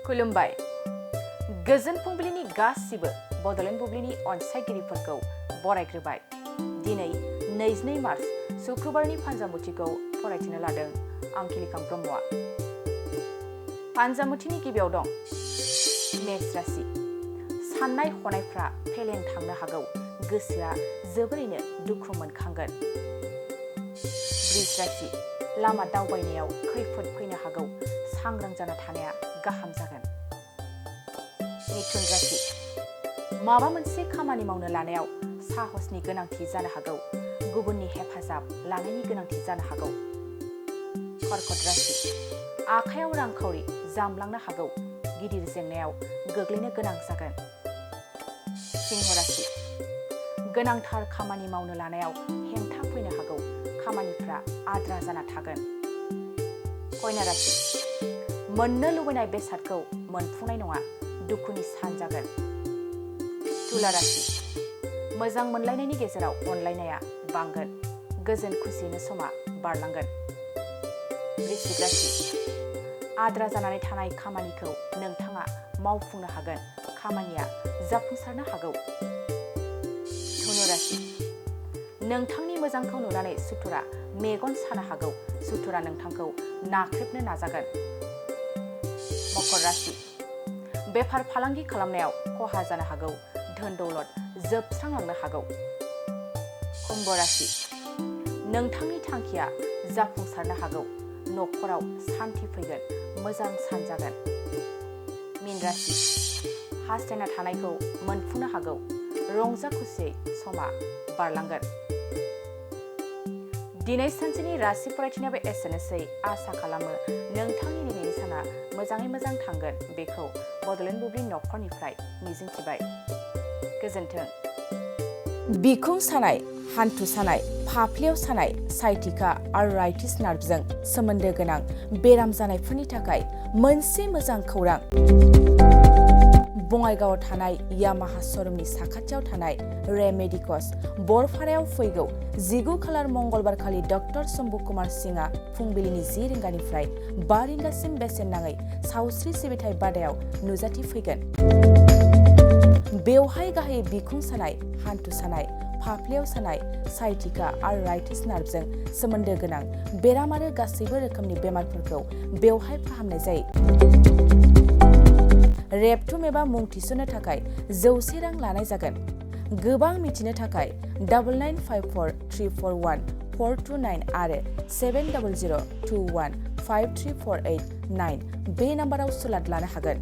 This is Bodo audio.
खुलुमबाय गोजोन फुंबिलिनि गासिबो बड'लेण्ड बुब्लिनि अनसायगिरिफोरखौ बरायग्रोबाय। दिनै 22 मार्च शुक्रबारनि फान्जामुथिखौ फरायथिनो लादों आं खिलिखां ब्रह्मआ। फान्जामुथिनि गिबियाव दं मेष राशि। साननाय हनायफ्रा फेलें थांनो हागौ, गोसोआ जोबोरैनो दुखु मोनखांगोन। वृष राशि। लामा दावबायनायाव खैफोद फैनो हागौ, सांग्रां जाना थानाया गाहाम जागोन। मिथुन राशि। माबा मोनसे खामानि मावनो लानायाव साहसनि गोनांथि जानो हागौ, गुबुननि हेफाजाब लानायनि गोनांथि जानो हागौ। कर्कट राशि। आखायाव रांखावरि जामलांनो हागौ, गिदिर जेंनायाव गोग्लैनो गोनां जागोन। सिंह राशि। गोनांथार खामानि मावनो लानायाव हेंथा फैनो हागौ, खामानिफ्रा आद्रा जाना थागोन। कन्या राशि। मोननो लुबैनाय बेसादखौ मोनफुंनाय नङा, दुखुनि सान जागोन। तुला राशि। मोजां मोनलायनायनि गेजेराव अनलायनाया बांगोन, गोजोन खुसियैनो समा बारलांगोन। वृश्चिक राशि। आद्रा जानानै थानाय खामानिखौ नोंथाङा मावफुंनो हागोन, खामानिया जाफुंसारनो हागौ। धनु राशि। नोंथांनि मोजांखौ नुनानै सुथुरा मेगन सानो हागौ, सुथुरा नोंथांखौ नाख्रेबनो नाजागोन। मकर राशि। बेफार फालांगि खालामनायाव खहा जानो हागौ, धोन दौलत जोबस्रांलांनो हागौ। कुम्भ राशि। नोंथांनि थांखिया जाफुंसारनो हागौ, न'खराव सान्थि फैगोन, मोजां सान जागोन। मीन राशि। हास्थायना थानायखौ मोनफुंनो हागौ, रंजा खुसियै समा बारलांगोन। दिनै सानसेनि राशि फरायथिनायाबो एसेनोसै। आसा खालामो नोंथांनि दिनैनि साना मोजाङै मोजां थांगोन, बेखौ बड'लेण्ड बुब्लि नखरनिफ्राय मिजिंथिबाय। गोजोन्थों। बिखुं सानाय, हान्थु सानाय, फाफ्लियाव सानाय, साइटिका आर्थराइटिस नार्भजों सोमोन्दो गोनां बेराम जानायफोरनि थाखाय मोनसे मोजां खौरां। बङाइगावआव थानाय यामाहा श'रुमनि साखाथियाव थानाय रेमेडिकस बरपारायाव फैगौ 19 खालार मंगलबार खालि डक्टर शम्भु कुमार सिंहआ फुंबिलिनि 10 रिंगानिफ्राय 5 रिंगासिम बेसेन नाङै सावस्रि सिबिथाइ बादायाव नुजाथिफैगोन। बेवहाय गाहायै बिखुं सानाय, हान्थु सानाय, फाफ्लियाव सानाय, साइटिका आर्थराइटिस नार्भजों सोमोन्दो गोनां बेराम आरो गासैबो रोखोमनि बेमारफोरखौ बेवहाय फाहामनाय जायो। रेबथुम एबा मुं थिसननो थाखाय 100 रां लानाय जागोन। गोबां मिथिनो थाखाय 9954341429 आरो 7002153489 बे नाम्बाराव सुलाद लानो हागोन।